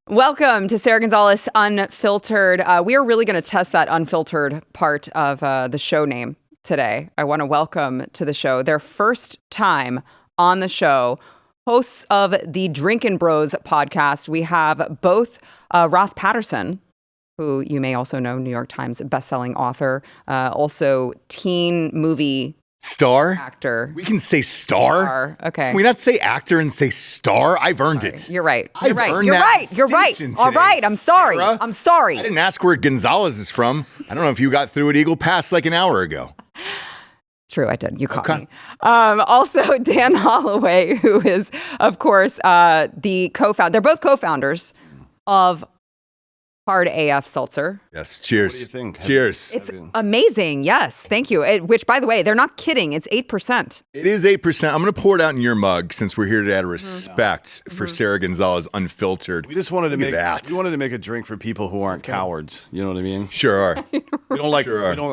Welcome to Sara Gonzales Unfiltered. We are really going to test that unfiltered part of the show name today. I want to welcome to the show, their first time on the show, hosts of the Drinkin Bros podcast. We have both Ross Patterson, who you may also know, New York Times bestselling author, also teen movie star? Actor. We can say star? Okay. Can we not say actor and say star? I've earned it. You're right. You're right. All right. I'm sorry. Sarah. I'm sorry. I didn't ask where Gonzales is from. I don't know if you got through at Eagle Pass like an hour ago. True, I did. You caught me. Also, Dan Hollaway, who is, of course, the co-founder. They're both co-founders of Hard AF Seltzer. Yes, cheers. What do you think? Cheers. It's amazing. Yes, thank you. Which, by the way, they're not kidding. It's 8%. It is 8%. I'm going to pour it out in your mug since we're here today out of respect for Sara Gonzales Unfiltered. We just wanted to Look at make that. we wanted to make a drink for people who aren't cowards. You know what I mean? Sure are. We don't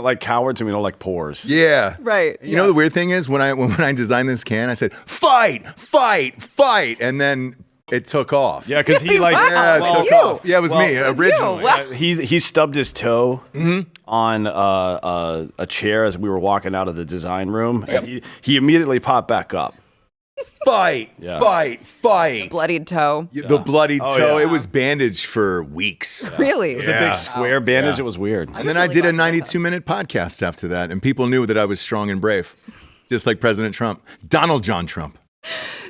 like cowards and we don't like pores. Yeah. Right. You know the weird thing is when I designed this can, I said, fight, and then it took off. Yeah, because he Wow. Yeah, it Well, took you. off. Yeah, it was me It was originally. you. Wow. he stubbed his toe on a chair as we were walking out of the design room. And he immediately popped back up. Fight. Bloodied toe. The bloody toe. yeah. It was bandaged for weeks. Really? It was a big square bandage. It was weird. And then I did a 92-minute podcast after that, and people knew that I was strong and brave, just like President Trump, Donald John Trump.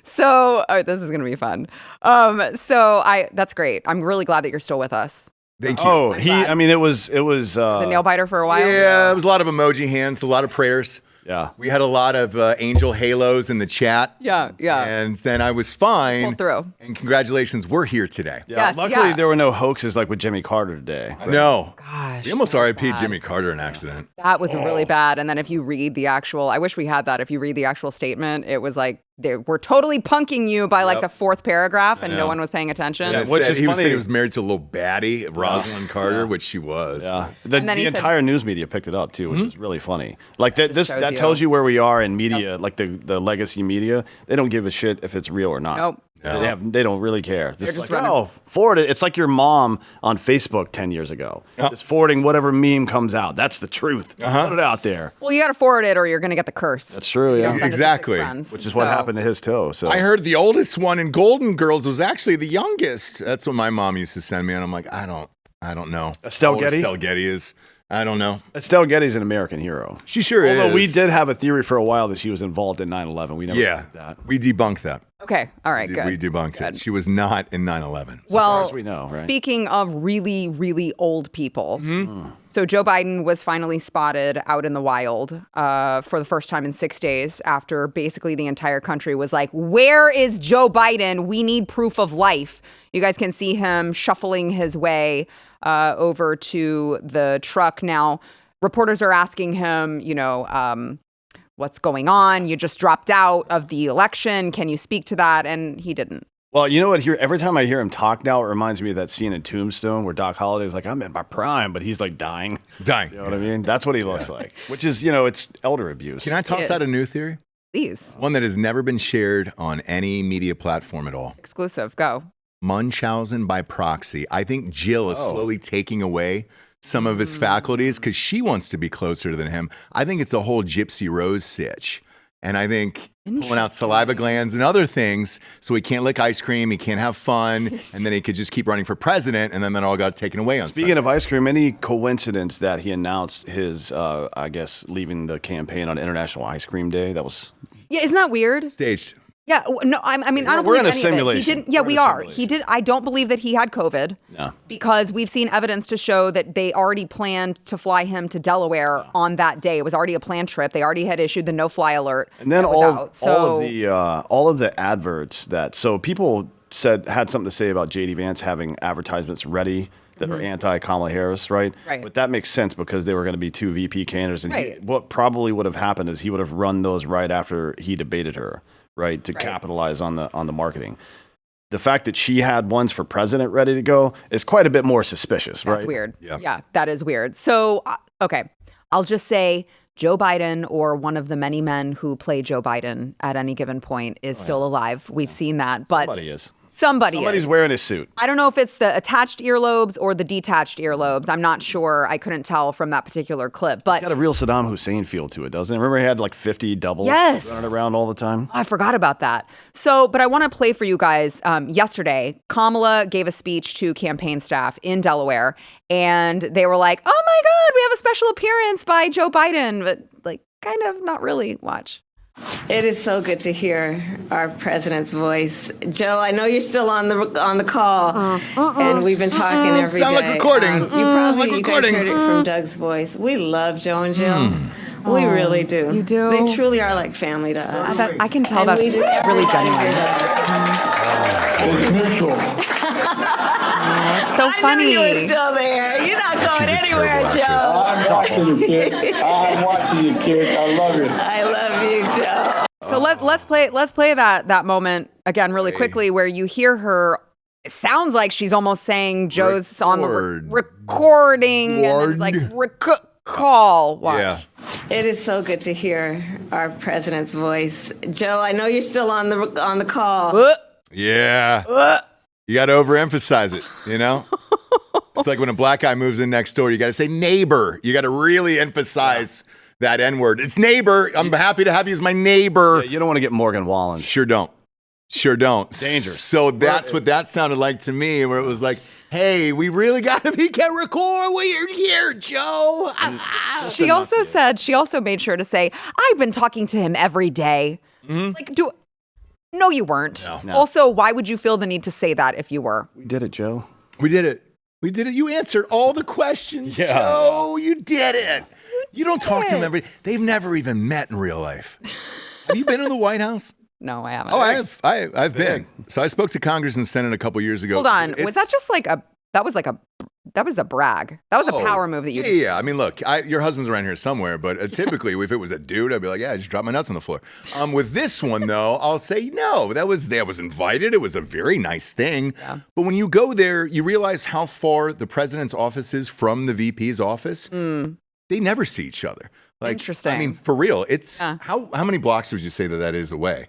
So, this is going to be fun. That's great. I'm really glad that you're still with us. Thank you. Oh, glad. it was The nail biter for a while. Yeah, it was a lot of emoji hands, a lot of prayers. yeah. We had a lot of angel halos in the chat. Yeah. And then I was fine. Pulled through. And congratulations, we're here today. Yeah, Yes, luckily yeah. there were no hoaxes like with Jimmy Carter today. No. Gosh. We almost that was RIP'd bad. Jimmy Carter in accident. That was really bad. And then if you read the actual, I wish we had that. If you read the actual statement, it was like, they were totally punking you by like the fourth paragraph and no one was paying attention. Yeah, He which said is he was funny. saying he was married to a little baddie, Rosalind Carter, which she was. Yeah, And then the he said- entire news media picked it up too, which is really funny. Like that shows you. tells you where we are in media, like the legacy media. They don't give a shit if it's real or not. Nope. They don't really care. just Like, running- forward it. It's like your mom on Facebook 10 years ago, just forwarding whatever meme comes out. That's the truth. Put it out there. Well, you got to forward it or you're going to get the curse. That's true. You Yeah, don't send it to Exactly. 6 friends. which is what happened to his toe. So I heard the oldest one in Golden Girls was actually the youngest. That's what my mom used to send me, and I'm like, I don't know. Estelle How old Getty? Estelle Getty is. I don't know. Estelle Getty's an American hero. She sure is. Although we did have a theory for a while that she was involved in 9/11. We never Yeah, did that. we debunked that. Okay. All right. Good. We debunked it. She was not in 9/11. Well, as we know, right? speaking of really, really old people, so Joe Biden was finally spotted out in the wild for the first time in 6 days after basically the entire country was like, where is Joe Biden? We need proof of life. You guys can see him shuffling his way over to the truck. Now, reporters are asking him, what's going on? You just dropped out of the election. Can you speak to that? And he didn't. Well, you know what? Every time I hear him talk now, it reminds me of that scene in Tombstone where Doc Holliday's like, I'm in my prime, but he's like dying. Dying. You know what I mean? That's what he looks like, which is, it's elder abuse. Can I toss out a new theory? Please. One that has never been shared on any media platform at all. Exclusive. Go. Munchausen by proxy. I think Jill is slowly taking away some of his faculties because she wants to be closer than him. I think it's a whole Gypsy Rose sitch. And I think pulling out saliva glands and other things so he can't lick ice cream, he can't have fun, and then he could just keep running for president, and then that all got taken away on Speaking of ice cream, any coincidence that he announced his, leaving the campaign on International Ice Cream Day? That was... Yeah, isn't that weird? Staged. Yeah, no, I mean, I don't We're believe in a any of it. He simulation. didn't. Yeah, We're in we a are. simulation. He did. I don't believe that he had COVID. No. Because we've seen evidence to show that they already planned to fly him to Delaware on that day. It was already a planned trip. They already had issued the no-fly alert. And then that was all out. all of the adverts so people had something to say about JD Vance having advertisements ready that are anti-Kamala Harris, right? Right. But that makes sense because they were going to be two VP candidates. And Right. what probably would have happened is he would have run those right after he debated her, right, to capitalize on the marketing. the fact that she had ones for president ready to go is quite a bit more suspicious, right? That's weird. Yeah. Yeah, that is weird. So, okay, I'll just say Joe Biden, or one of the many men who play Joe Biden at any given point, is still alive. We've seen that, but Somebody is. Somebody's wearing his suit. I don't know if it's the attached earlobes or the detached earlobes. I'm not sure. I couldn't tell from that particular clip. But It's got a real Saddam Hussein feel to it, doesn't it? Remember he had like 50 doubles Yes. running around all the time? I forgot about that. So, but I want to play for you guys. Yesterday, Kamala gave a speech to campaign staff in Delaware, and they were like, "Oh my God, we have a special appearance by Joe Biden," but like, kind of not really. Watch. It is so good to hear our president's voice. Joe, I know you're still on the call, and we've been talking every day. Sound like recording. You guys heard it from Doug's voice. We love Joe and Jill. We really do. You do? They truly are like family to us. I can tell And that's we do really genuine. It's mutual. It's so I funny. knew you were still there. You're not going she's a anywhere, terrible Joe. actress. I'm watching you, kid. I'm watching you, kid. I love it. I love you, Joe. So let's play that moment again really quickly where you hear her. It sounds like she's almost saying Joe's on the recording, and it's like call. Watch. Yeah. It is so good to hear our president's voice. Joe, I know you're still on the call. Yeah. You got to overemphasize it, you know? It's like when a black guy moves in next door, you got to say neighbor. You got to really emphasize that N-word. It's neighbor. I'm happy to have you as my neighbor. Yeah, you don't want to get Morgan Wallen. Sure don't. Dangerous. So that's what that sounded like to me, where it was like, hey, we really got to record when you're here, Joe. She also made sure to say, I've been talking to him every day. Like, no, you weren't. No. Also, why would you feel the need to say that if you were? We did it, Joe. We did it. You answered all the questions, Yeah. Joe. You did it. You don't talk to them they've never even met in real life. Have you been to the White House? No, I haven't. Oh, I have. I've been. So I spoke to Congress and Senate a couple years ago. Hold on. Was that just like that was a brag. That was a power move that you did. Yeah. I mean, look, your husband's around here somewhere, but typically if it was a dude, I'd be like, yeah, I just dropped my nuts on the floor. With this one, though, I'll say, no, that was invited. It was a very nice thing. Yeah. But when you go there, you realize how far the president's office is from the VP's office. They never see each other. Like, Interesting. I mean, for real, it's how many blocks would you say that is away?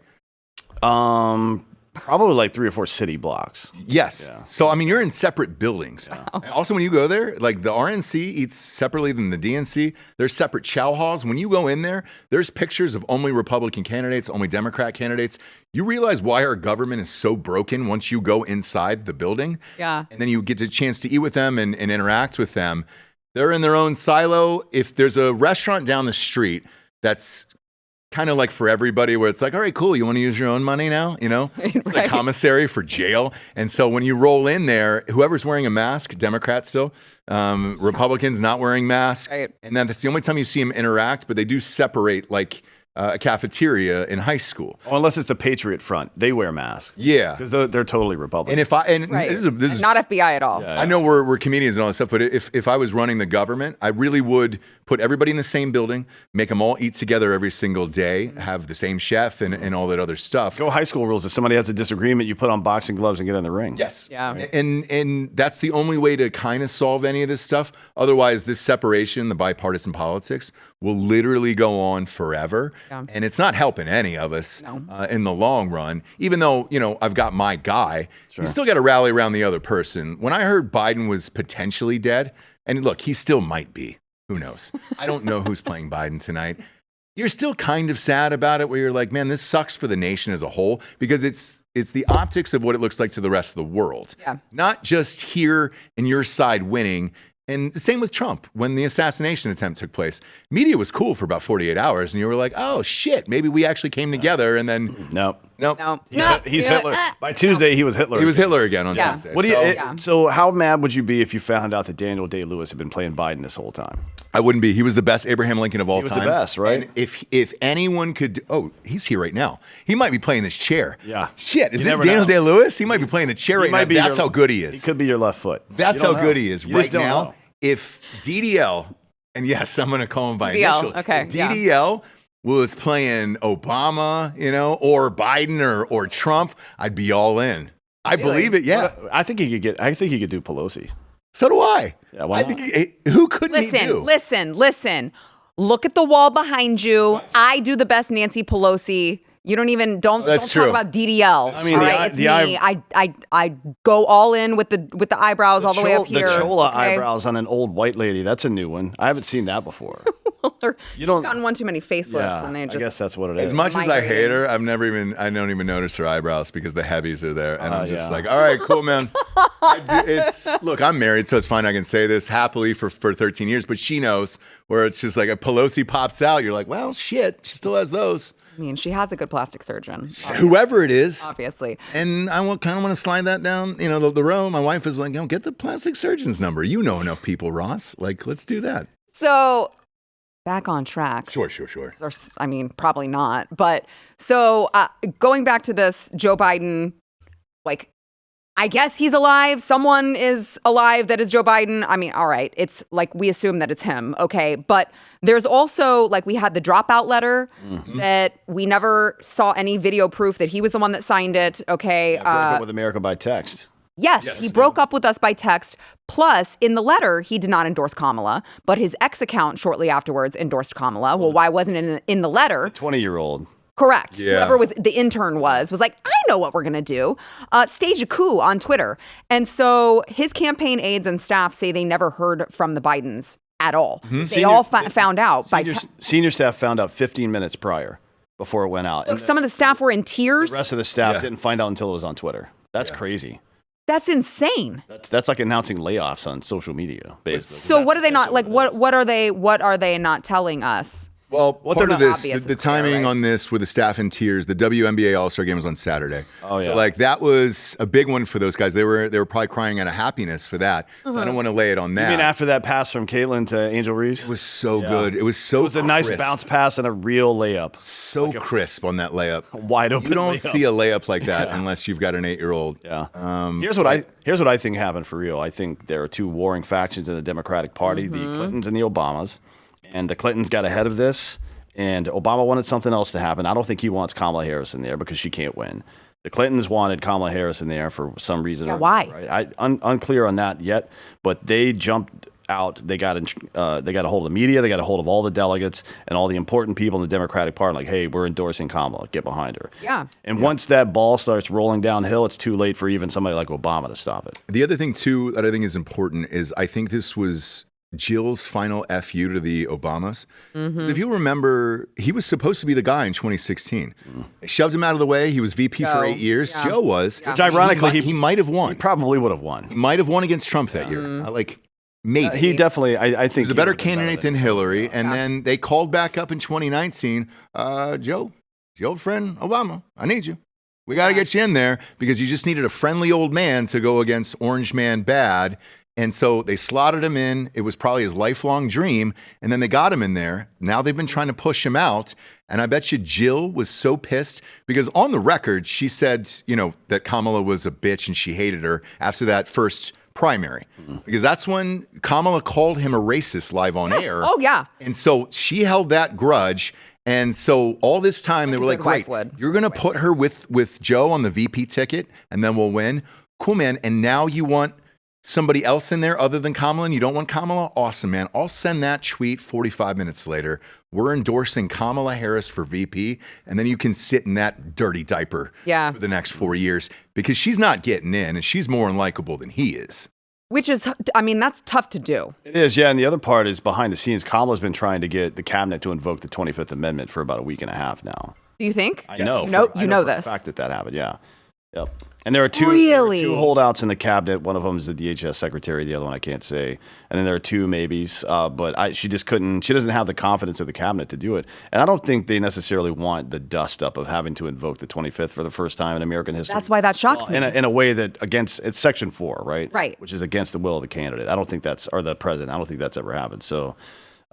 Probably like 3 or 4 city blocks. Yes. Yeah. So, I mean, you're in separate buildings. And also, when you go there, like the RNC eats separately than the DNC. There's separate chow halls. When you go in there, there's pictures of only Republican candidates, only Democrat candidates. You realize why our government is so broken once you go inside the building. Yeah. And then you get a chance to eat with them and interact with them. They're in their own silo. If there's a restaurant down the street that's kind of like for everybody, where it's like, all right, cool, you want to use your own money now, you know? Right. It's like commissary for jail. And so when you roll in there, whoever's wearing a mask, Democrats still, Republicans not wearing masks. Right. And then that's the only time you see them interact, but they do separate like a cafeteria in high school. Oh, unless it's the Patriot Front. They wear masks. Yeah. Because they're totally Republican. And Right. this is not FBI at all. Yeah. I know we're comedians and all that stuff, but if I was running the government, I really would put everybody in the same building, make them all eat together every single day, have the same chef and all that other stuff. Go high school rules. If somebody has a disagreement, you put on boxing gloves and get in the ring. Yes. Yeah. And that's the only way to kind of solve any of this stuff. Otherwise, this separation, the bipartisan politics, will literally go on forever. Yeah. And it's not helping any of us in the long run. Even though, I've got my guy, you still got to rally around the other person. When I heard Biden was potentially dead, and look, he still might be. Who knows? I don't know who's playing Biden tonight. You're still kind of sad about it, where you're like, man, this sucks for the nation as a whole, because it's the optics of what it looks like to the rest of the world. Yeah. Not just here and your side winning. And the same with Trump. When the assassination attempt took place, media was cool for about 48 hours, and you were like, oh, shit, maybe we actually came together, and then... Nope. No. He's Hitler. By Tuesday, he was Hitler. He was Hitler again on Yeah. Tuesday. What do you? So, So how mad would you be if you found out that Daniel Day-Lewis had been playing Biden this whole time? I wouldn't be. He was the best Abraham Lincoln of all was time. the best, right? And if anyone could... Oh, he's here right now. He might be playing this chair. Yeah. Shit, is You this never Daniel know. Day-Lewis? He might be playing the chair right now. That's how good he He is. could be your left foot. That's You how don't good know. he is You right just don't now. know. If DDL, and yes, I'm going to call him by DDL, initial. okay, If DDL was playing Obama, or Biden or Trump, I'd be all in. I believe it. Yeah. I think he could do Pelosi. So do I. Yeah, why I not? think who couldn't he do? Listen. Look at the wall behind you. I do the best Nancy Pelosi. You don't talk about DDL. I mean, all right? It's me. I go all in with the eyebrows all the way up here. The Chola okay? eyebrows on an old white lady. That's a new one. I haven't seen that before. She's gotten one too many facelifts, and they just. I guess that's what it is. As much as I hate her, I don't even notice her eyebrows because the heavies are there, and I'm just like, all right, cool, man. Look, I'm married, so it's fine. I can say this happily for 13 years, but she knows where it's just like if Pelosi pops out, you're like, well, shit, she still has those. I mean, she has a good plastic surgeon. Whoever it is. Obviously. And I kind of want to slide that down, the row. My wife is like, get the plastic surgeon's number. You know enough people, Ross. Like, let's do that. So, back on track. Sure. Or, I mean, probably not. But so going back to this, Joe Biden, like, I guess he's alive. Someone is alive that is Joe Biden. I mean, all right. It's like we assume that it's him. Okay. But there's also like we had the dropout letter that we never saw any video proof that he was the one that signed it. Okay. Broke up with America by text. Yes, he broke up with us by text. Plus, in the letter, he did not endorse Kamala, but his ex account shortly afterwards endorsed Kamala. Well, why wasn't it in the letter? 20-year-old. Correct. Yeah. Whoever was the intern was like, I know what we're going to do. Stage a coup on Twitter. And so his campaign aides and staff say they never heard from the Bidens at all. They all found out. Senior staff found out 15 minutes prior before it went out. Look, some of the staff were in tears. The rest of the staff didn't find out until it was on Twitter. That's crazy. That's insane. That's like announcing layoffs on social media, basically. So what are they not like? What are they not telling us? Well, part of this, obvious, the timing clear, right? on this with the staff in tears, the WNBA All-Star Game was on Saturday. Oh, yeah. So, like, that was a big one for those guys. They were probably crying out of happiness for that. So I don't want to lay it on that. You mean after that pass from Caitlin to Angel Reese? It was so good. It was so It was a nice bounce pass and a real layup. So crisp on that layup. Wide open. You don't layup. see a layup like that unless you've got an 8-year-old. Yeah. Here's what I think happened for real. I think there are two warring factions in the Democratic Party, the Clintons and the Obamas. And the Clintons got ahead of this. And Obama wanted something else to happen. I don't think he wants Kamala Harris in there because she can't win. The Clintons wanted Kamala Harris in there for some reason. Yeah, why? Right? Unclear on that yet. But they jumped out. They got a hold of the media. They got a hold of all the delegates and all the important people in the Democratic Party. Like, hey, we're endorsing Kamala. Get behind her. Yeah. And once that ball starts rolling downhill, it's too late for even somebody like Obama to stop it. The other thing, too, that I think is important is I think this was Jill's final FU to the Obamas. If you remember, he was supposed to be the guy in 2016. They shoved him out of the way. He was VP for 8 years. Yeah. Joe was. Which ironically, he might have won. He probably would have won. He might have won against Trump that year. Maybe. He definitely, I think. He was a better candidate than Hillary. And then they called back up in 2019. Joe, your old friend Obama, I need you. We got to get you in there because you just needed a friendly old man to go against Orange Man Bad. And so they slotted him in. It was probably his lifelong dream. And then they got him in there. Now they've been trying to push him out. And I bet you Jill was so pissed because on the record, she said, that Kamala was a bitch and she hated her after that first primary. Because that's when Kamala called him a racist live on air. Oh, yeah. And so she held that grudge. And so all this time they were like, great, you're going to put her with Joe on the VP ticket and then we'll win. Cool, man. And now you want somebody else in there other than Kamala and you don't want Kamala? Awesome, man. I'll send that tweet 45 minutes later. We're endorsing Kamala Harris for VP, and then you can sit in that dirty diaper for the next 4 years because she's not getting in and she's more unlikable than he is. Which is, I mean, that's tough to do. It is, yeah. And the other part is behind the scenes, Kamala's been trying to get the cabinet to invoke the 25th Amendment for about a week and a half now. Do you think? I know. You know for this. the fact that happened, yeah. Yep. And there are two holdouts in the cabinet. One of them is the DHS secretary. The other one I can't say. And then there are two maybes. But she just couldn't. She doesn't have the confidence of the cabinet to do it. And I don't think they necessarily want the dust up of having to invoke the 25th for the first time in American history. That's why that shocks me. In a way that it's Section 4, right? Right. Which is against the will of the candidate. I don't think or the president. I don't think that's ever happened. So.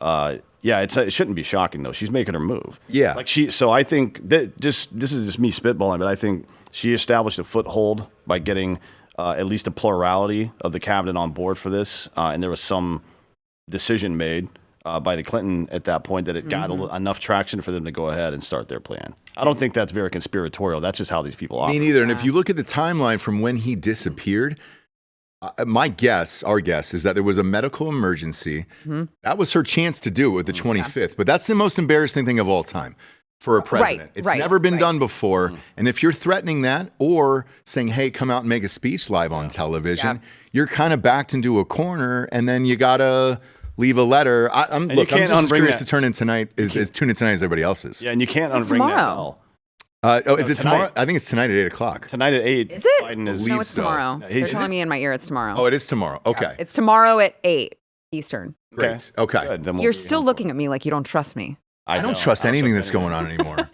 It shouldn't be shocking though. She's making her move. Yeah. So I think that this is just me spitballing, but I think she established a foothold by getting at least a plurality of the cabinet on board for this, and there was some decision made by the Clinton at that point that it got enough traction for them to go ahead and start their plan. I don't think that's very conspiratorial. That's just how these people operate. Me neither. And if you look at the timeline from when he disappeared, our guess is that there was a medical emergency. That was her chance to do it with the 25th. But that's the most embarrassing thing of all time for a president. It's never been done before. And if you're threatening that or saying, hey, come out and make a speech live on television, you're kind of backed into a corner, and then you got to leave a letter. I'm just as curious to tune in tonight as everybody else is. Yeah, and you can't unbring that bell. Is it tomorrow? I think it's tonight at 8 o'clock. Tonight at 8. Is it? Biden No, it's tomorrow. They're telling me in my ear it's tomorrow. Oh, it is tomorrow. Okay. Yeah. It's tomorrow at 8 Eastern. Great. Okay. Good. Then You're still looking at me like you don't trust me. I don't trust anything that's going on anymore.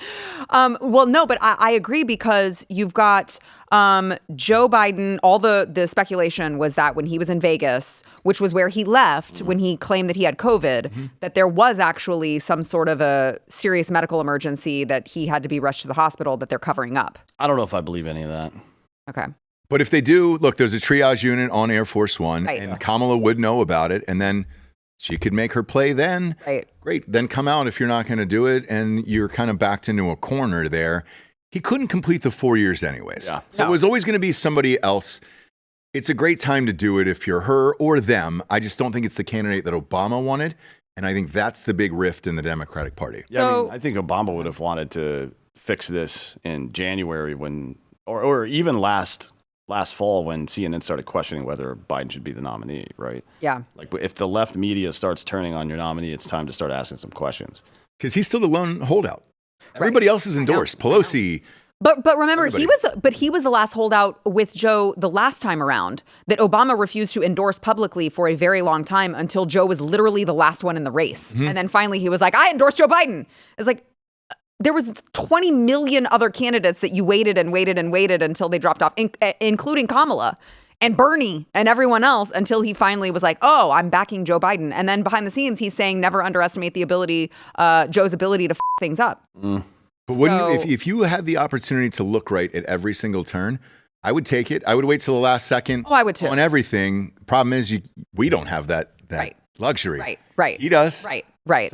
Well, no, but I agree because you've got Joe Biden. All the speculation was that when he was in Vegas, which was where he left when he claimed that he had COVID, that there was actually some sort of a serious medical emergency that he had to be rushed to the hospital that they're covering up. I don't know if I believe any of that. Okay. But if they do, look, there's a triage unit on Air Force One, and Kamala would know about it, and then she could make her play then. Right. Great. Then come out if you're not going to do it, and you're kind of backed into a corner there. He couldn't complete the 4 years anyways. Yeah. So it was always going to be somebody else. It's a great time to do it if you're her or them. I just don't think it's the candidate that Obama wanted, and I think that's the big rift in the Democratic Party. Yeah, I think Obama would have wanted to fix this in January or even last fall when CNN started questioning whether Biden should be the nominee, right? Yeah. Like if the left media starts turning on your nominee, it's time to start asking some questions. Because he's still the lone holdout. Everybody else is endorsed. Pelosi. But remember, he was the last holdout with Joe the last time around that Obama refused to endorse publicly for a very long time until Joe was literally the last one in the race. And then finally he was like, I endorse Joe Biden. It's like, there was 20 million other candidates that you waited and waited and waited until they dropped off, including Kamala and Bernie and everyone else, until he finally was like, oh, I'm backing Joe Biden. And then behind the scenes, he's saying never underestimate the ability, Joe's ability to f things up. But wouldn't you, if you had the opportunity to look right at every single turn, I would take it. I would wait till the last second. Oh, I would too. On everything. Problem is, we don't have that luxury. Right. He does. Right.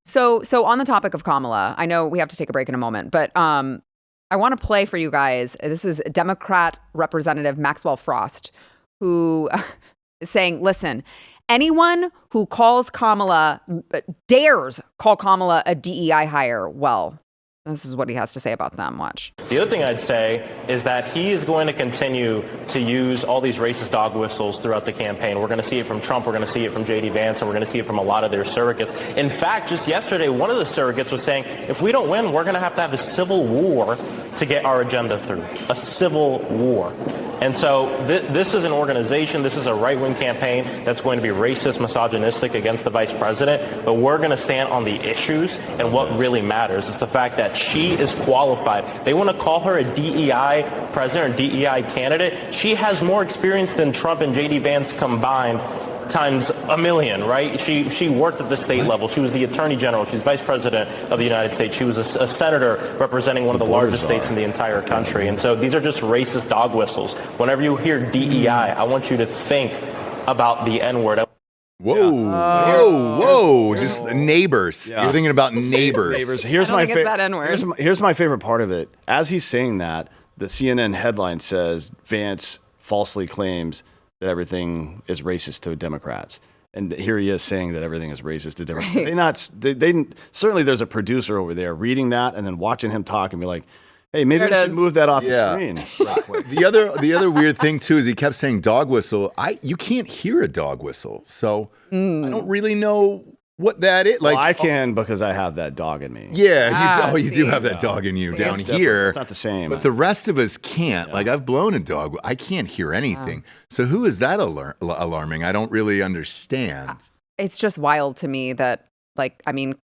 So on the topic of Kamala, I know we have to take a break in a moment, but I want to play for you guys. This is Democrat Representative Maxwell Frost, who is saying, listen, anyone who dares call Kamala a DEI hire, well, this is what he has to say about them. Watch. The other thing I'd say is that he is going to continue to use all these racist dog whistles throughout the campaign. We're going to see it from Trump. We're going to see it from J.D. Vance, and we're going to see it from a lot of their surrogates. In fact, just yesterday, one of the surrogates was saying, if we don't win, we're going to have a civil war to get our agenda through. A civil war. And so this is an organization, this is a right-wing campaign that's going to be racist, misogynistic against the vice president, but we're going to stand on the issues and what really matters. It's the fact that she is qualified. They want to call her a DEI president or DEI candidate. She has more experience than Trump and J.D. Vance combined times a million, right? She worked at the state level. She was the attorney general. She's vice president of the United States. She was a senator representing one of the largest states in the entire country. And so these are just racist dog whistles. Whenever you hear DEI, I want you to think about the N-word. Whoa. Just neighbors. You're thinking about neighbors. Here's my favorite part of it. As he's saying that, the CNN headline says Vance falsely claims that everything is racist to Democrats. And here he is saying that everything is racist to Democrats. They certainly there's a producer over there reading that and then watching him talk and be like, hey, maybe we should move that off the screen. The other weird thing too is he kept saying dog whistle. You can't hear a dog whistle. So I don't really know what that is. Like, I can because I have that dog in me. Yeah, you do have that dog in you down here. It's not the same. But the rest of us can't. Like, I've blown a dog. I can't hear anything. So who is that alarming? I don't really understand. It's just wild to me that,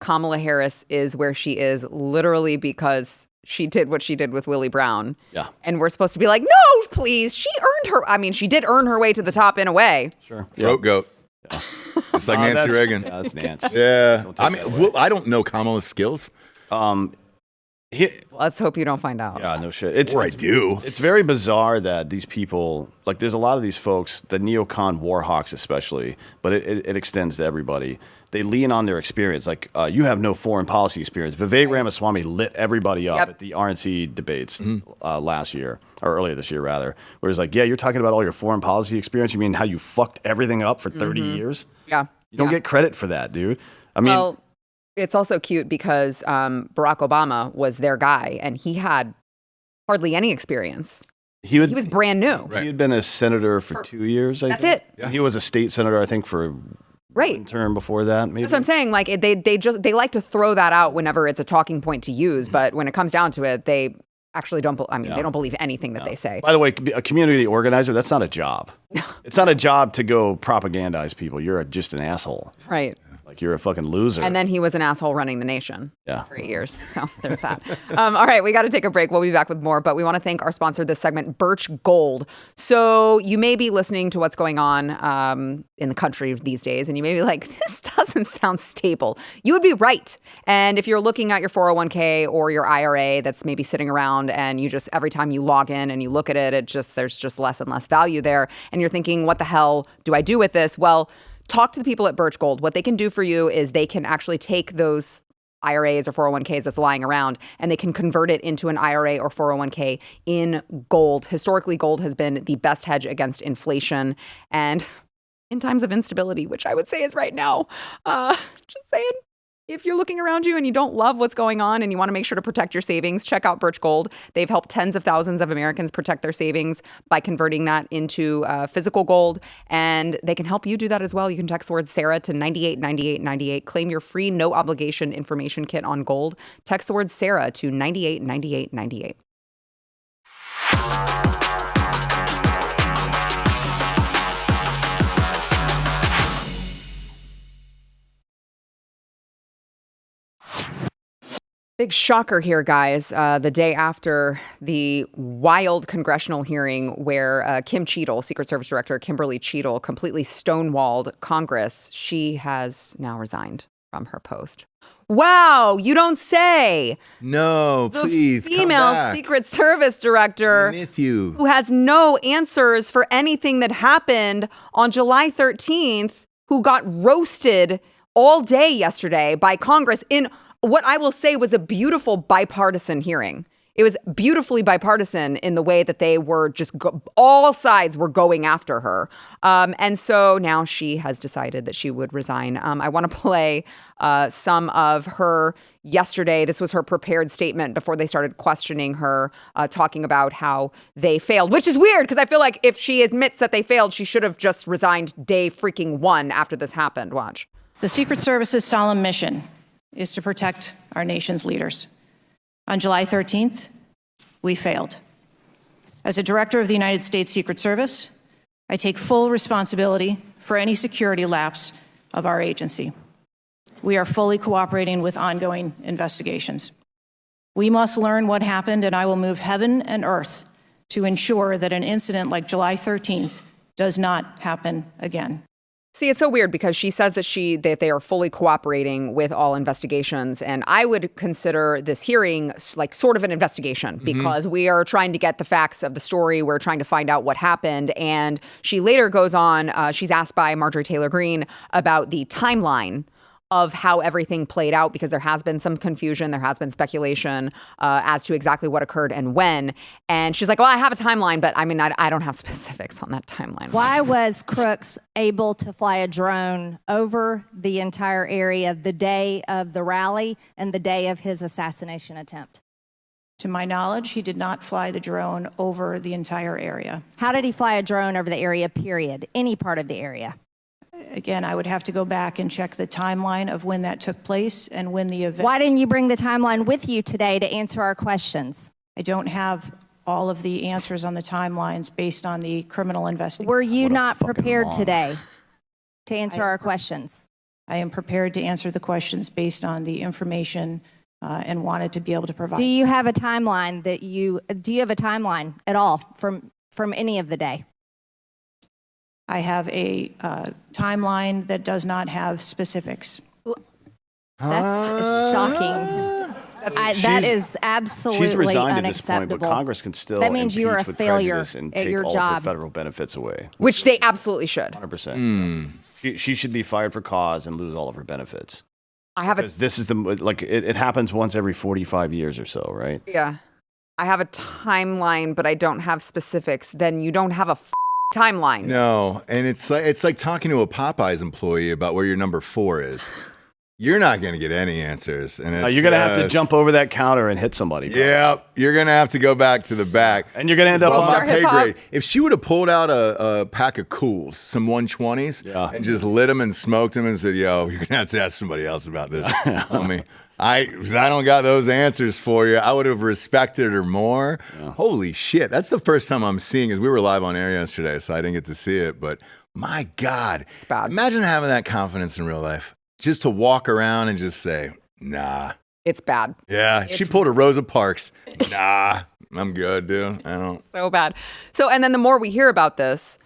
Kamala Harris is where she is literally because she did what she did with Willie Brown. Yeah. And we're supposed to be like, no, please. She did earn her way to the top in a way. Sure. Throat goat. Yeah. Just like Nancy Reagan. Yeah, that's Nancy. Yeah. I don't know Kamala's skills. Let's hope you don't find out. Yeah, no shit. I do. It's very bizarre that these people, like, there's a lot of these folks, the neocon war hawks especially, but it extends to everybody. They lean on their experience. Like, you have no foreign policy experience. Vivek Ramaswamy lit everybody up at the RNC debates last year, or earlier this year, rather, where it's like, yeah, you're talking about all your foreign policy experience. You mean how you fucked everything up for 30 years? Yeah. You don't get credit for that, dude. I mean, well, it's also cute because Barack Obama was their guy, and he had hardly any experience. He was brand new. He had been a senator for 2 years, I think. That's it. Yeah. He was a state senator, I think, for one term before that, maybe. That's what I'm saying. Like, they like to throw that out whenever it's a talking point to use, but when it comes down to it, they actually don't. They don't believe anything that they say. By the way, a community organizer, that's not a job. It's not a job to go propagandize people. You're just an asshole. Right. Like, you're a fucking loser. And then he was an asshole running the nation for 8 years. So there's that. All right, we got to take a break. We'll be back with more, but we want to thank our sponsor this segment, Birch Gold. So you may be listening to what's going on in the country these days, and you may be like, this doesn't sound stable. You would be right. And if you're looking at your 401k or your IRA that's maybe sitting around, and you just, every time you log in and you look at it, there's just less and less value there, and you're thinking, what the hell do I do with this? Well, talk to the people at Birch Gold. What they can do for you is they can actually take those IRAs or 401ks that's lying around, and they can convert it into an IRA or 401k in gold. Historically, gold has been the best hedge against inflation and in times of instability, which I would say is right now. Just saying. If you're looking around you and you don't love what's going on and you want to make sure to protect your savings, check out Birch Gold. They've helped tens of thousands of Americans protect their savings by converting that into physical gold, and they can help you do that as well. You can text the word Sara to 989898. Claim your free no obligation information kit on gold. Text the word Sara to 989898. Big shocker here, guys. The day after the wild congressional hearing where Kim Cheatle, Secret Service Director Kimberly Cheatle, completely stonewalled Congress, she has now resigned from her post. Wow, you don't say. No, please. The female Secret Service Director who has no answers for anything that happened on July 13th, who got roasted all day yesterday by Congress in what I will say was a beautiful bipartisan hearing. It was beautifully bipartisan in the way that they were just all sides were going after her. And so now she has decided that she would resign. I want to play some of her yesterday. This was her prepared statement before they started questioning her, talking about how they failed, which is weird because I feel like if she admits that they failed, she should have just resigned day freaking one after this happened. Watch. The Secret Service's solemn mission is to protect our nation's leaders. On July 13th, we failed. As a director of the United States Secret Service, I take full responsibility for any security lapse of our agency. We are fully cooperating with ongoing investigations. We must learn what happened, and I will move heaven and earth to ensure that an incident like July 13th does not happen again. See, it's so weird because she says that they are fully cooperating with all investigations. And I would consider this hearing like sort of an investigation because we are trying to get the facts of the story. We're trying to find out what happened. And she later goes on, she's asked by Marjorie Taylor Greene about the timeline of how everything played out, because there has been some confusion. There has been speculation as to exactly what occurred and when. And she's like, well, I have a timeline, but I mean, I don't have specifics on that timeline. Why was Crooks able to fly a drone over the entire area the day of the rally and the day of his assassination attempt? To my knowledge, he did not fly the drone over the entire area. How did he fly a drone over the area, period? Any part of the area? Again, I would have to go back and check the timeline of when that took place and when the event. Why didn't you bring the timeline with you today to answer our questions? I don't have all of the answers on the timelines based on the criminal investigation. Were you not prepared today to answer our questions? I am prepared to answer the questions based on the information and wanted to be able to provide. Do you have a timeline do you have a timeline at all from any of the day? I have a timeline that does not have specifics. That's shocking. That is absolutely She's resigned unacceptable. at this point, but Congress can still That means you are a impeach with failure prejudice and at take your all job. of her federal benefits away. Which they absolutely should. 100%. She should be fired for cause and lose all of her benefits. Because this is it happens once every 45 years or so, right? Yeah. I have a timeline, but I don't have specifics. Then you don't have a timeline. No, and it's like talking to a Popeyes employee about where your number 4 is. You're not going to get any answers. And you're going to have to jump over that counter and hit somebody. Yeah, you're going to have to go back to the back. And you're going to end up on my pay hip-hop. grade. If she would have pulled out a pack of Cools, some 120s, and just lit them and smoked them and said, yo, you're going to have to ask somebody else about this. Homie. I don't got those answers for you. I would have respected her more. Yeah. Holy shit. That's the first time I'm seeing, because we were live on air yesterday, so I didn't get to see it. But my God. It's bad. Imagine having that confidence in real life. Just to walk around and just say, nah. It's bad. Yeah. She pulled a Rosa Parks. Nah, I'm good, dude. I don't. So bad. So, and then the more we hear about this,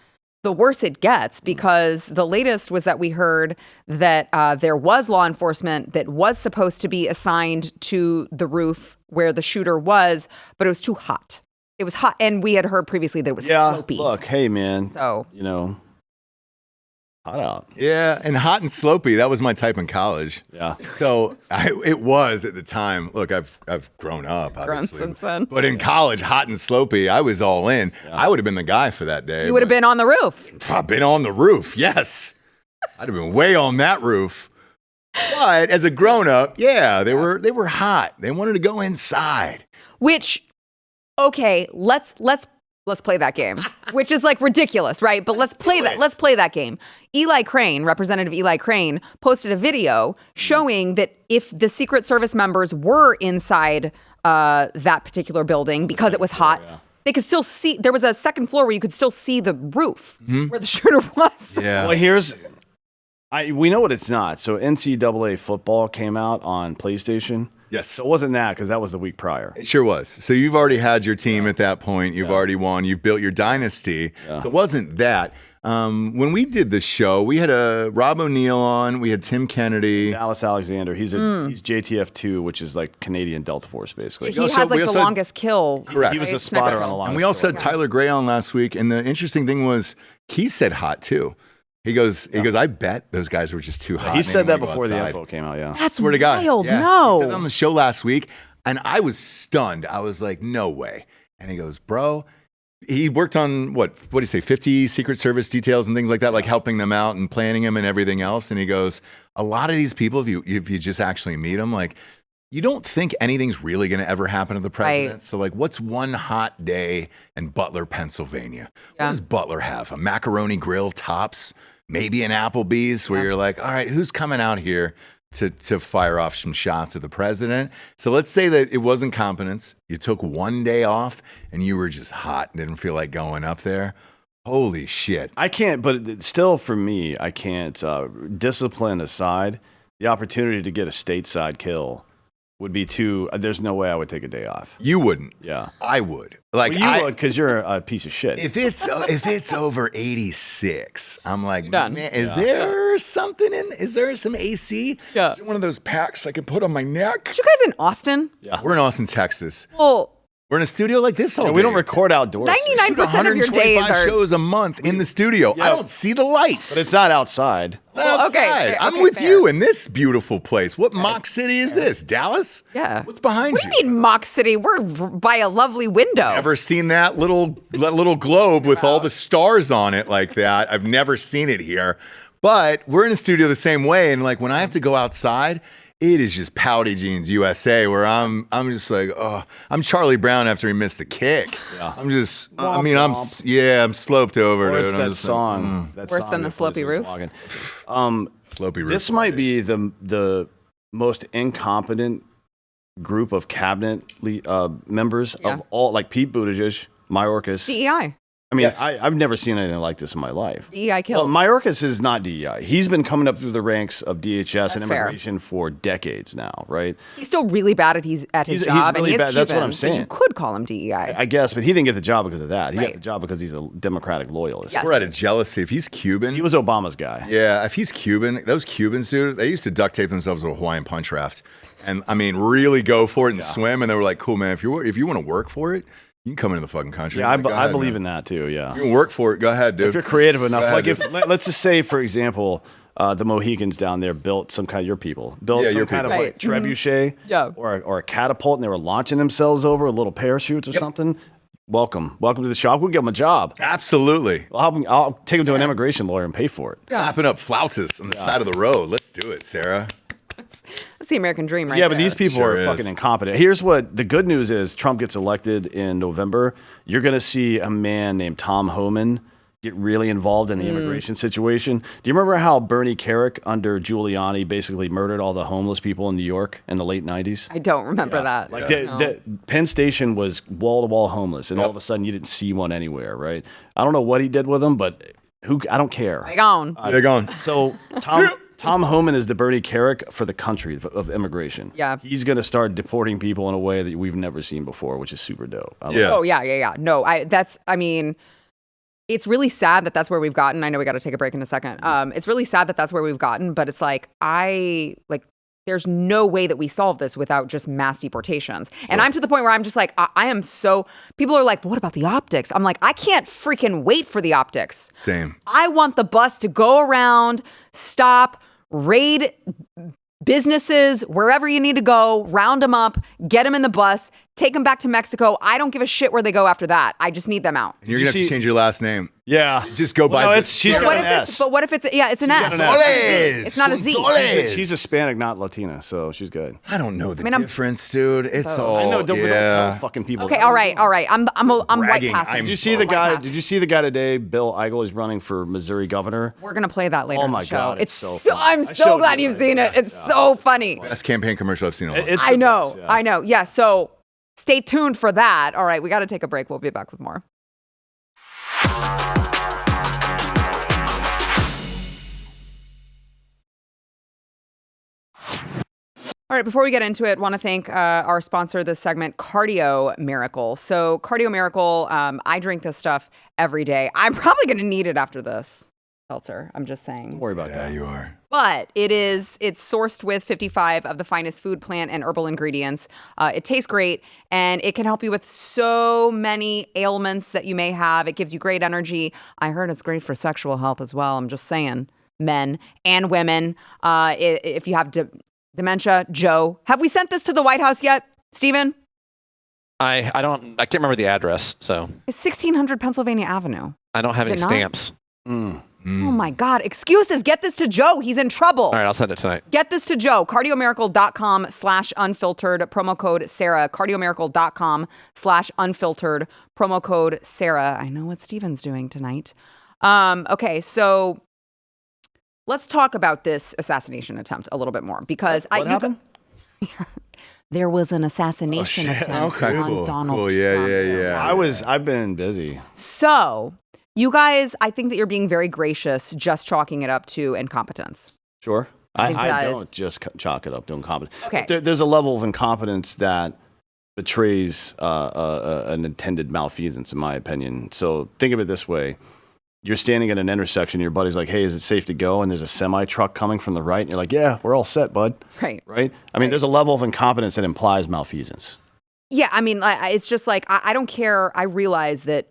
the worse it gets, because the latest was that we heard that there was law enforcement that was supposed to be assigned to the roof where the shooter was, but it was too hot. It was hot. And we had heard previously that it was slopey. Look, hey, man. So, hot out. Yeah, and hot and slopey. That was my type in college. Yeah. So it was at the time. Look, I've grown up, obviously. Grown since then. But in college, hot and slopey, I was all in. Yeah. I would have been the guy for that day. You would have been on the roof. I've been on the roof, yes. I'd have been way on that roof. But as a grown up, yeah, they were hot. They wanted to go inside. Which, okay, let's play that game, which is like ridiculous, right? But let's play that game. Representative Eli Crane, posted a video showing that if the Secret Service members were inside that particular building because it was hot, they could still see. There was a second floor where you could still see the roof where the shooter was. Yeah. Well, we know what it's not. So NCAA football came out on PlayStation. Yes. So it wasn't that, because that was the week prior. It sure was. So you've already had your team at that point. You've already won. You've built your dynasty. Yeah. So it wasn't that. When we did the show, we had Rob O'Neill on. We had Tim Kennedy. Dallas Alexander. He's JTF2, which is like Canadian Delta Force, basically. He has the longest kill. Correct. He was a spotter on the longest. And we also had Tyler Gray on last week. And the interesting thing was he said hot too. He goes, I bet those guys were just too hot. He said that before the info came out, yeah. That's swear to God. wild, yeah. no. He said that on the show last week, and I was stunned. I was like, no way. And he goes, bro, he worked on, what do you say, 50 Secret Service details and things like that, like helping them out and planning them and everything else. And he goes, a lot of these people, if you just actually meet them, like, you don't think anything's really going to ever happen to the president. Right. So, like, what's one hot day in Butler, Pennsylvania? Yeah. What does Butler have? A macaroni grill, tops? Maybe an Applebee's, where you're like, all right, who's coming out here to fire off some shots at the president? So let's say that it was incompetence. You took one day off and you were just hot and didn't feel like going up there. Holy shit. I can't, but still for me, I can't, discipline aside, the opportunity to get a stateside kill would be there's no way I would take a day off. You wouldn't. Yeah. I would. Like, well, you would, because you're a piece of shit. If it's over 86, I'm like, done. Man, is there something is there some AC? Yeah. Is there one of those packs I can put on my neck? Are you guys in Austin? Yeah. We're in Austin, Texas. Well, we're in a studio like this all day. We don't record outdoors. 99% of your days are shows a month in the studio. Yeah. I don't see the lights. But it's not outside. It's not outside. Okay, I'm with fair. you in this beautiful place. What mock city is this? Dallas? Yeah. What's behind What you? do you mean, Mock City? We're by a lovely window. Ever seen that little globe with all the stars on it like that? I've never seen it here. But we're in a studio the same way, and like when I have to go outside, it is just Pouty Jeans USA, where I'm just like, oh, I'm Charlie Brown after he missed the kick. Yeah. I'm just, I'm sloped over. Or it's dude. that song. That Worse song than the slopey roof. Slopey roof. This might be the most incompetent group of cabinet members of all, like Pete Buttigieg, Mayorkas. DEI. I mean, Yes. I've never seen anything like this in my life. DEI kills. Well, Mayorkas is not DEI. He's been coming up through the ranks of DHS and That's fair. immigration for decades now, right? He's still really bad at his He's job, really and he is bad. Cuban, That's what I'm so saying. you could call him DEI. I guess, but he didn't get the job because of that. He Right. got the job because he's a Democratic loyalist. Yes. We're out of jealousy. If he's Cuban, He was Obama's guy. yeah, if he's Cuban, those Cubans, dude, they used to duct tape themselves to a Hawaiian punch raft, and I mean, really go for it and swim. And they were like, "Cool, man. If you want to work for it, you can come into the fucking country." Yeah, I'm like, "Go I ahead, believe man. in that too. Yeah. You can work for it. Go ahead, dude. If you're creative enough, Go ahead, like dude. let's just say, for example, the Mohicans down there built some kind of your people built Yeah, some your kind people. of like Right. Mm-hmm. trebuchet, Yeah. or a catapult, and they were launching themselves over a little parachutes or something. Welcome to the shop. We'll give them a job. Absolutely. I'll take them to an immigration lawyer and pay for it. Clapping up flautists on the side of the road. Let's do it, Sarah. That's the American dream, right? Yeah, but there. these people Sure are is. fucking incompetent. Here's what the good news is: Trump gets elected in November. You're going to see a man named Tom Homan get really involved in the immigration situation. Do you remember how Bernie Kerik under Giuliani basically murdered all the homeless people in New York in the late 90s? I don't remember that. Like the Penn Station was wall-to-wall homeless, and all of a sudden you didn't see one anywhere, right? I don't know what he did with them, but I don't care. Like on. They're gone. So Tom Homan is the Bernie Kerik for the country of immigration. Yeah. He's going to start deporting people in a way that we've never seen before, which is super dope. I love Yeah. Oh yeah. No, I mean, it's really sad that that's where we've gotten. I know we got to take a break in a second. It's really sad that that's where we've gotten, but it's like, there's no way that we solve this without just mass deportations. And I'm to the point where I'm just like, I am so, people are like, but what about the optics? I'm like, I can't freaking wait for the optics. Same. I want the bus to go around, stop, raid businesses, wherever you need to go, round them up, get them in the bus, take them back to Mexico. I don't give a shit where they go after that. I just need them out. And you're going to have to change your last name. Yeah. Just go by No, this. she's But got what an if S. it's? But what if it's? Yeah, it's an S. got an S. It's not a Z. Gonzales. She's Hispanic, not Latina, so she's good. I don't know the mean, I'm- difference, dude. It's all. I know. Don't tell yeah. fucking people. Okay, that. all right. I'm white bragging. passing. Did you see the guy? Did you see the guy today? Bill Eigel is running for Missouri governor. We're gonna play that later. Oh in my the show. God, It's it's so so. funny. I'm I so showed glad you you've that. seen it. It's so funny. Best campaign commercial I've seen in a long It's time. the I know. best, yeah. I know. Yeah. So stay tuned for that. All right, we got to take a break. We'll be back with more. All right, before we get into it, want to thank our sponsor this segment, Cardio Miracle. So Cardio Miracle, I drink this stuff every day. I'm probably going to need it after this, Seltzer. I'm just saying. Don't worry about Yeah, that. you are. But it's sourced with 55 of the finest food, plant, and herbal ingredients. It tastes great, and it can help you with so many ailments that you may have. It gives you great energy. I heard it's great for sexual health as well. I'm just saying, men and women. If you have dementia, Joe, have we sent this to the White House yet, Stephen? I can't remember the address, so It's 1600 Pennsylvania Avenue. I don't have Is any it not? stamps. Oh my God. Excuses. Get this to Joe. He's in trouble. All right, I'll send it tonight. Get this to Joe. Cardiomiracle.com/unfiltered, promo code Sarah. Cardiomiracle.com/unfiltered, promo code Sarah. I know what Steven's doing tonight. Okay, so let's talk about this assassination attempt a little bit more because What happened? there was an assassination attempt Okay, on cool. Donald Cool. Yeah, Trump. yeah. I've been busy. So, you guys, I think that you're being very gracious just chalking it up to incompetence. Sure. think I that don't is- just chalk it up to incompetence. Okay. There's a level of incompetence that betrays an intended malfeasance, in my opinion. So think of it this way. You're standing at an intersection, your buddy's like, hey, is it safe to go? And there's a semi-truck coming from the right. And you're like, yeah, we're all set, bud. Right. Right? I mean, there's a level of incompetence that implies malfeasance. Yeah, I mean, it's just like, I don't care. I realize that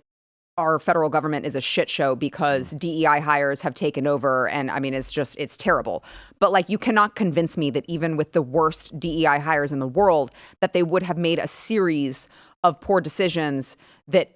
our federal government is a shit show because DEI hires have taken over. And I mean, it's terrible. But like, you cannot convince me that even with the worst DEI hires in the world, that they would have made a series of poor decisions that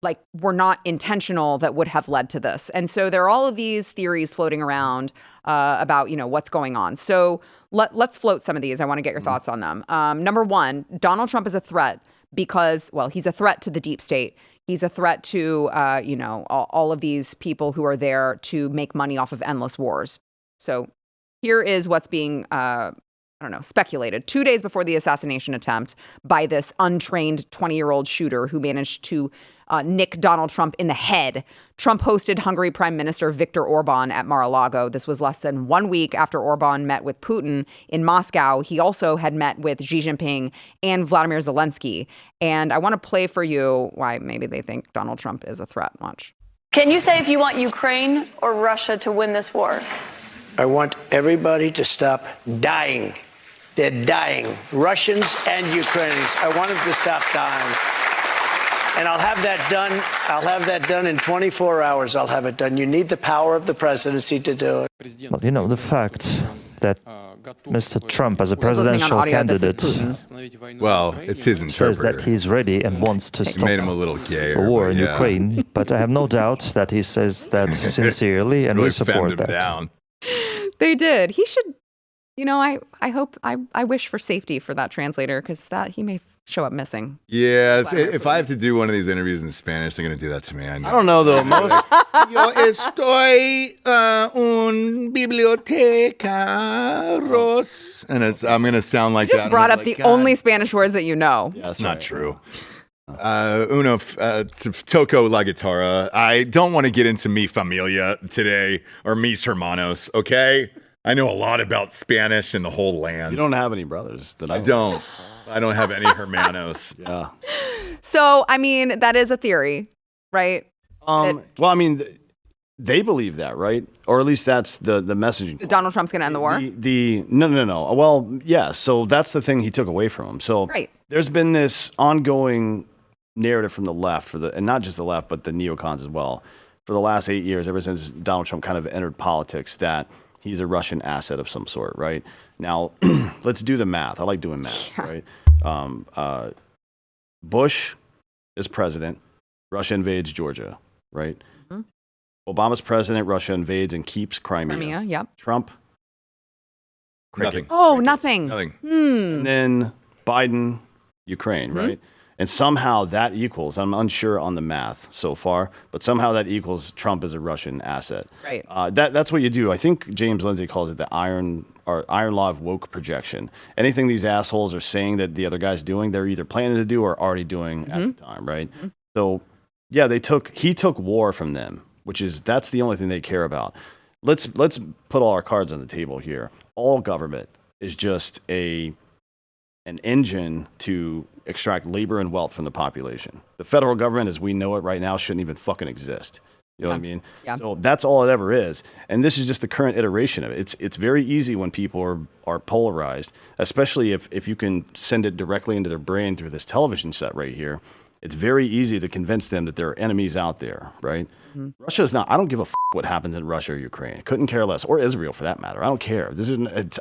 like were not intentional that would have led to this. And so there are all of these theories floating around about, what's going on. So let's float some of these. I want to get your thoughts on them. Number one, Donald Trump is a threat because, well, he's a threat to the deep state. He's a threat to, all of these people who are there to make money off of endless wars. So here is what's being speculated 2 days before the assassination attempt by this untrained 20-year-old shooter who managed to nick Donald Trump in the head. Trump hosted Hungary Prime Minister Viktor Orban at Mar-a-Lago. This was less than 1 week after Orban met with Putin in Moscow. He also had met with Xi Jinping and Vladimir Zelensky. And I want to play for you why maybe they think Donald Trump is a threat. Watch. Can you say if you want Ukraine or Russia to win this war? I want everybody to stop dying. They're dying. Russians and Ukrainians. I want them to stop dying. And I'll have that done. I'll have that done in 24 hours. I'll have it done. You need the power of the presidency to do it. Well, you know, the fact that Mr. Trump, as a presidential candidate, well, it's his interpreter, says that he's ready and wants to stop made him a little gayer, the war in yeah. Ukraine. But I have no doubt that he says that sincerely, and really we support that. Down. They did. He should, I hope, I wish for safety for that translator because he may show up missing. Yeah, if I have to do one of these interviews in Spanish, they're going to do that to me. I don't know, though. Most Yo estoy un biblioteca ros. And I'm going to sound like you that. Just brought up the only Spanish words that you know. Yeah, that's not true. Uno toco la guitarra. I don't want to get into mi familia today or mis hermanos, okay? I know a lot about Spanish and the whole land. You don't have any brothers that I don't. I don't have any hermanos. Yeah. So, I mean, that is a theory, right? Well, I mean, they believe that, right? Or at least that's the messaging. Donald Trump's going to end the war? No. Well, yeah. So that's the thing he took away from him. So there's been this ongoing narrative from the left, and not just the left, but the neocons as well, for the last 8 years, ever since Donald Trump kind of entered politics, that he's a Russian asset of some sort, right? Now, let's do the math. I like doing math, right? Bush is president. Russia invades Georgia, right? Mm-hmm. Obama's president. Russia invades and keeps Crimea. Yep. Trump. Nothing. Oh, nothing. And then Biden, Ukraine, right? And somehow that equals, I'm unsure on the math so far, but somehow that equals Trump as a Russian asset. Right. That's what you do. I think James Lindsay calls it the iron law of woke projection. Anything these assholes are saying that the other guy's doing, they're either planning to do or already doing at the time, right? Mm-hmm. So, yeah, he took war from them, that's the only thing they care about. Let's put all our cards on the table here. All government is just an engine to extract labor and wealth from the population. The federal government, as we know it right now, shouldn't even fucking exist. You know what I mean? Yeah. So that's all it ever is. And this is just the current iteration of it. It's very easy when people are polarized, especially if you can send it directly into their brain through this television set right here. It's very easy to convince them that there are enemies out there, right? Mm-hmm. Russia's not. I don't give a what happens in Russia or Ukraine. Couldn't care less, or Israel for that matter. I don't care.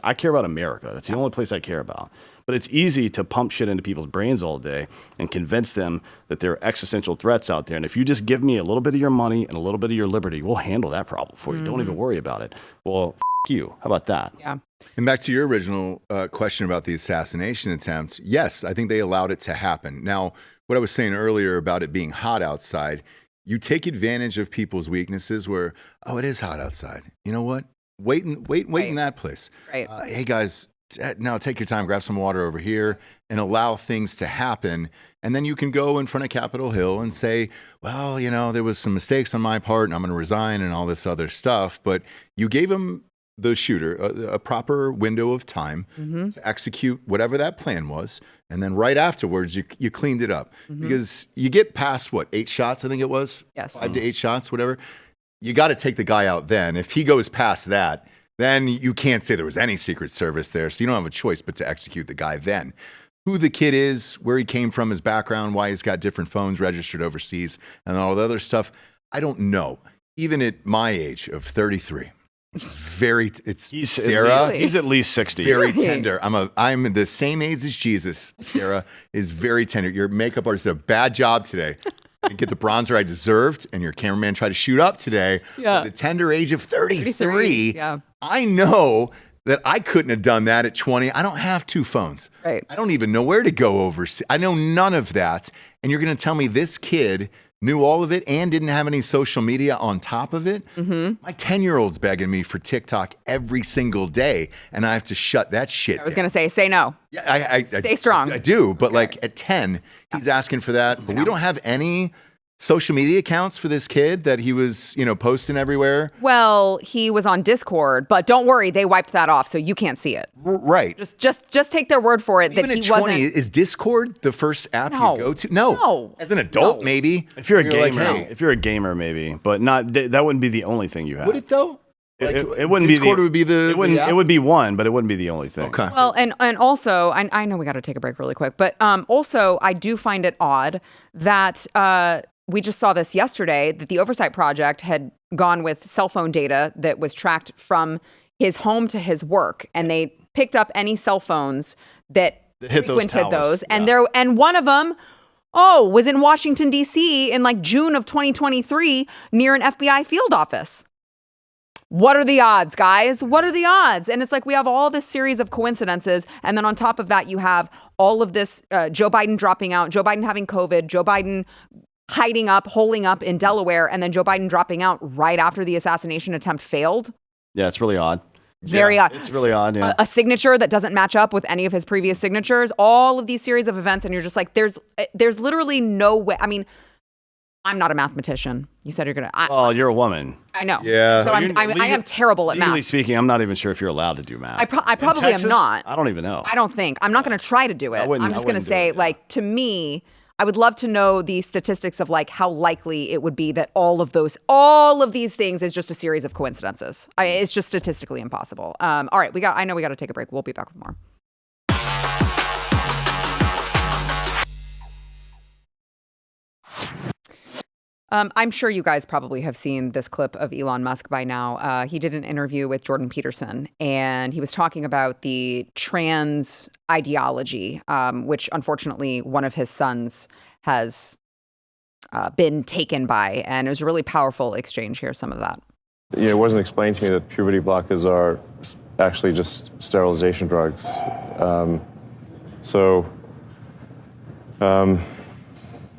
I care about America. That's the only place I care about. But it's easy to pump shit into people's brains all day and convince them that there are existential threats out there. And if you just give me a little bit of your money and a little bit of your liberty, we'll handle that problem for you. Don't even worry about it. Well, you. How about that? Yeah. And back to your original question about the assassination attempt. Yes, I think they allowed it to happen. Now, what I was saying earlier about it being hot outside, you take advantage of people's weaknesses where, it is hot outside. You know what? Wait in that place. Right. Hey, guys, now take your time, grab some water over here and allow things to happen. And then you can go in front of Capitol Hill and say, well, there was some mistakes on my part and I'm going to resign and all this other stuff. But you gave him, the shooter, a proper window of time to execute whatever that plan was. And then right afterwards, you cleaned it up. Because you get past, 8 shots, I think it was? Yes. 5 to 8 shots, whatever. You got to take the guy out then. If he goes past that, then you can't say there was any Secret Service there. So you don't have a choice but to execute the guy then. Who the kid is, where he came from, his background, why he's got different phones registered overseas, and all the other stuff, I don't know. Even at my age of 33. He's Sarah. He's at least 60. Very tender. I'm the same age as Jesus. Sarah is very tender. Your makeup artist did a bad job today. I didn't get the bronzer I deserved, and your cameraman tried to shoot up today. Yeah. At the tender age of 33. Yeah. I know that I couldn't have done that at 20. I don't have 2 phones. Right. I don't even know where to go overseas. I know none of that. And you're going to tell me this kid knew all of it and didn't have any social media on top of it, my 10-year-old's begging me for TikTok every single day, and I have to shut that shit I was going to say no. Yeah, Stay strong. I do, but like at 10, he's asking for that. But we don't have any social media accounts for this kid that he was, posting everywhere. Well, he was on Discord, but don't worry, they wiped that off, so you can't see it. Right. Just take their word for it Even that he at 20, wasn't. is Discord the first app No. you go to? No. As an adult, maybe. If you're a gamer, like, hey. if you're a gamer, maybe, but not that wouldn't be the only thing you have. Would it though? It wouldn't Discord be would be the it would be one, but it wouldn't be the only thing. Okay. Well, and also, I know we got to take a break really quick, but also I do find it odd that we just saw this yesterday, that the Oversight Project had gone with cell phone data that was tracked from his home to his work, and they picked up any cell phones that hit frequented those, and one of them was in Washington, D.C. in like June of 2023 near an FBI field office. What are the odds, guys? What are the odds? And it's like we have all this series of coincidences. And then on top of that, you have all of this Joe Biden dropping out, Joe Biden having COVID, Joe Biden holing up in Delaware, and then Joe Biden dropping out right after the assassination attempt failed. Yeah, it's really odd. Very odd. It's really odd, yeah. A signature that doesn't match up with any of his previous signatures. All of these series of events, and you're just like, there's literally no way. I mean, I'm not a mathematician. You said you're gonna. Well, you're a woman. I know. Yeah. So I am terrible at math. Legally speaking, I'm not even sure if you're allowed to do math. I probably Texas, am not. I don't even know. I don't think. I'm not going to try to do it. I'm just going to say, like, to me, I would love to know the statistics of like how likely it would be that all of these things is just a series of coincidences. It's just statistically impossible. All right, I know we got to take a break. We'll be back with more. I'm sure you guys probably have seen this clip of Elon Musk by now. He did an interview with Jordan Peterson, and he was talking about the trans ideology, which unfortunately one of his sons has been taken by. And it was a really powerful exchange. Here's some of that. It wasn't explained to me that puberty blockers are actually just sterilization drugs.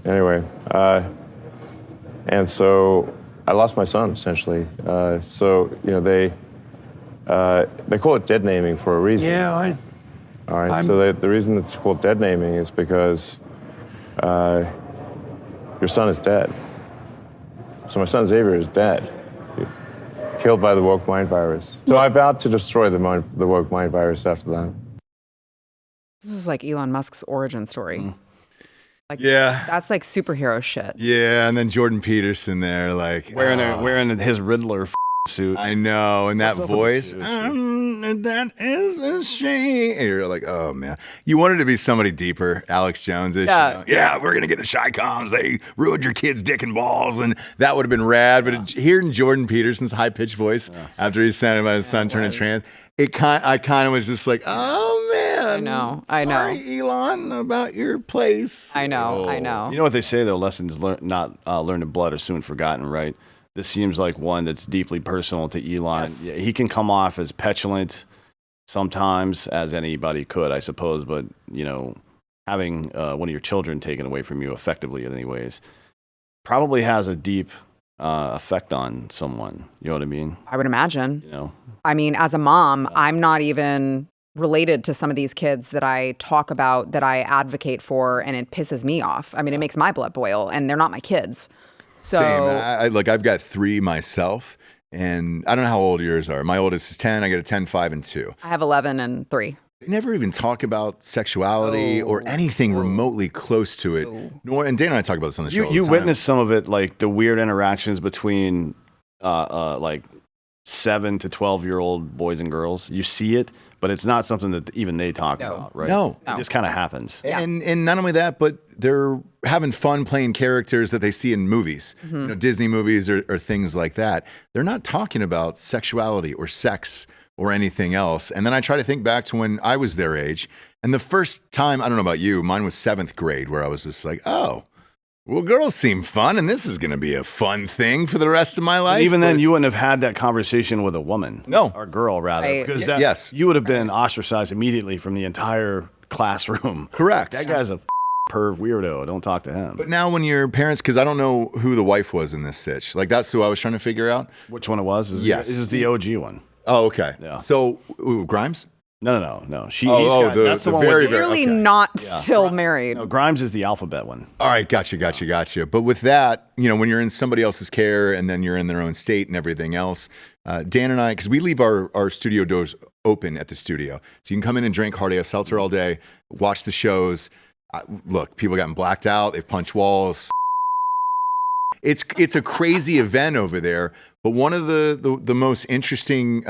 Anyway. And so I lost my son, essentially. They call it dead naming for a reason. Yeah, All right, so the reason it's called dead naming is because your son is dead. So my son Xavier is dead, killed by the woke mind virus. So I vowed to destroy the woke mind virus after that. This is like Elon Musk's origin story. Like, yeah, that's like superhero shit. Yeah, and then Jordan Peterson there, like wearing his Riddler suit. I know, and that voice. That is a shame. And you're like, oh man, you wanted to be somebody deeper, Alex Jones-ish. Yeah, we're gonna get the Chi-Coms. They ruined your kid's dick and balls, and that would have been rad. But hearing Jordan Peterson's high pitched voice after he's saying about his son turning trans, I kind of was just like, oh man. I know. Sorry, Elon, about your place. I know. You know what they say though? Lessons not learned in blood are soon forgotten, right? This seems like one that's deeply personal to Elon. Yes. He can come off as petulant sometimes, as anybody could, I suppose. But having one of your children taken away from you, effectively, in any ways, probably has a deep effect on someone. You know what I mean? I would imagine. I mean, as a mom, I'm not even related to some of these kids that I talk about, that I advocate for, and it pisses me off. I mean, it makes my blood boil, and they're not my kids. So, same. I've got 3 myself, and I don't know how old yours are. My oldest is 10. I got a 10, 5, and 2. I have 11 and 3. They never even talk about sexuality or anything remotely close to it. And Dana and I talk about this on the show all the time. You witness some of it, like the weird interactions between like 7 to 12-year-old boys and girls. You see it, but it's not something that even they talk about, right? No. It just kind of happens. Yeah. And not only that, but they're having fun playing characters that they see in movies, Disney movies or things like that. They're not talking about sexuality or sex or anything else. And then I try to think back to when I was their age. And the first time, I don't know about you, mine was 7th grade, where I was just like, oh, well, girls seem fun, and this is going to be a fun thing for the rest of my life. But even then, you wouldn't have had that conversation with a woman. No. Or a girl, rather. Right. Because you would have been ostracized immediately from the entire classroom. Correct. That guy's a perv weirdo. Don't talk to him. But now when your parents, because I don't know who the wife was in this sitch. Like, that's who I was trying to figure out. Which one it was? Yes. This is the OG one. Oh, okay. Yeah. So, Grimes? No. That's the one very, with, very Clearly okay. not still married. No, Grimes is the alphabet one. All right, gotcha. But with that, when you're in somebody else's care and then you're in their own state and everything else, Dan and I, because we leave our studio doors open at the studio. So you can come in and drink hard AF Seltzer all day, watch the shows. Look, people gotten blacked out. They've punched walls. It's a crazy event over there. But one of the most interesting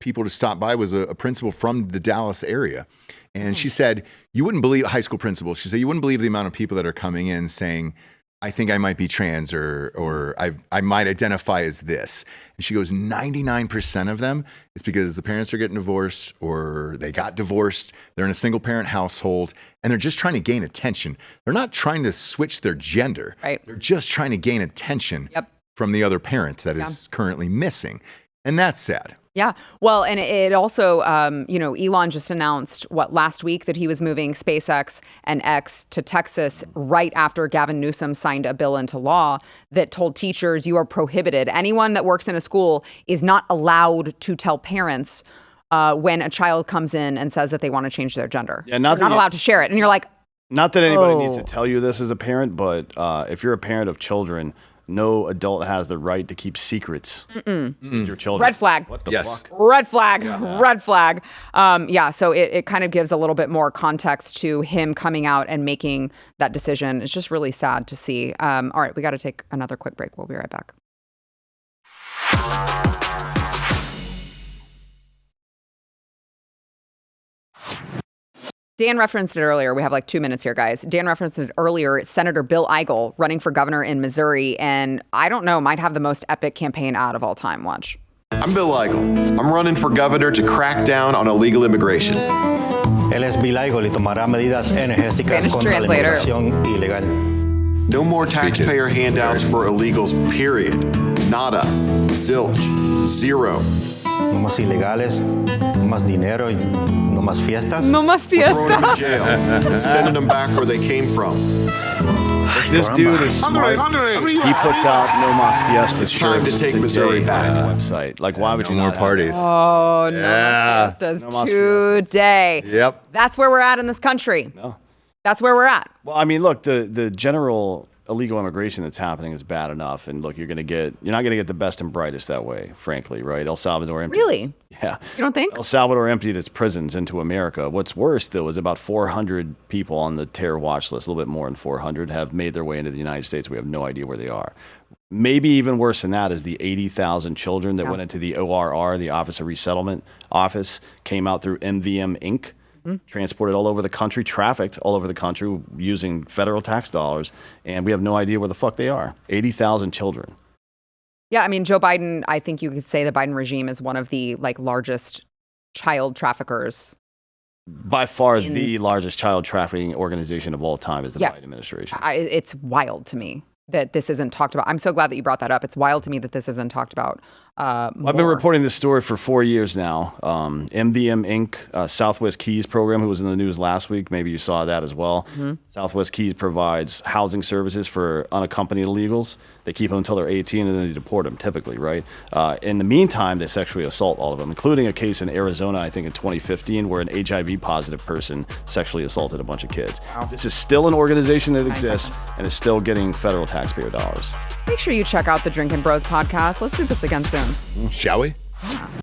people to stop by was a principal from the Dallas area. And she said, you wouldn't believe, high school principal, she said, you wouldn't believe the amount of people that are coming in saying, I think I might be trans or I might identify as this. And she goes, 99% of them, it's because the parents are getting divorced or they got divorced. They're in a single parent household and they're just trying to gain attention. They're not trying to switch their gender. Right. They're just trying to gain attention from the other parent that is currently missing. And that's sad. Yeah. Well, and it also, Elon just announced last week that he was moving SpaceX and X to Texas right after Gavin Newsom signed a bill into law that told teachers you are prohibited. Anyone that works in a school is not allowed to tell parents when a child comes in and says that they want to change their gender. Yeah, not allowed to share it. And you're like, not that anybody needs to tell you this as a parent, but if you're a parent of children, no adult has the right to keep secrets with your children. Red flag. What the Yes. fuck? Red flag. Red flag. So it kind of gives a little bit more context to him coming out and making that decision. It's just really sad to see. All right, we got to take another quick break. We'll be right back. Dan referenced it earlier. We have 2 minutes here, guys. Dan referenced it earlier. Senator Bill Eigel running for governor in Missouri. And I don't know, might have the most epic campaign ad of all time. Watch. I'm Bill Eigel. I'm running for governor to crack down on illegal immigration. Él es Bill Eigel y tomará medidas enérgicas contra la inmigración ilegal. No more taxpayer handouts for illegals, period. Nada. Zilch. Zero. No más ilegales, no más dinero, y no más fiestas. No más We're throwing them in fiesta. jail and sending them back where they came from. If this dude is smart, he puts out No Mas Fiesta It's time to shirts take today Missouri back. on his website. Why would you No more not have parties. Oh, no Yeah. fiestas No mas fiestas. today. Yep. That's where we're at in this country. No. That's where we're at. Well, I mean, look, the general illegal immigration that's happening is bad enough, and look, you're not going to get the best and brightest that way, frankly, right? El Salvador emptied. Really? Yeah. You don't think? El Salvador emptied its prisons into America. What's worse, though, is about 400 people on the terror watch list, a little bit more than 400, have made their way into the United States. We have no idea where they are. Maybe even worse than that is the 80,000 children that went into the ORR, the Office of Resettlement Office, came out through MVM Inc., transported all over the country, trafficked all over the country using federal tax dollars, and we have no idea where the fuck they are. 80,000 children. Yeah, I mean, Joe Biden, I think you could say the Biden regime is one of the largest child traffickers. By far the largest child trafficking organization of all time is the Biden administration. It's wild to me that this isn't talked about. I'm so glad that you brought that up. It's wild to me that this isn't talked about. I've been reporting this story for 4 years now. MVM Inc., Southwest Keys program, who was in the news last week. Maybe you saw that as well. Southwest Keys provides housing services for unaccompanied illegals. They keep them until they're 18 and then they deport them typically, right? In the meantime, they sexually assault all of them, including a case in Arizona, I think in 2015, where an HIV positive person sexually assaulted a bunch of kids. Wow. This is still an organization that exists and is still getting federal taxpayer dollars. Make sure you check out the Drinkin' Bros podcast. Let's do this again soon. Shall we? Yeah.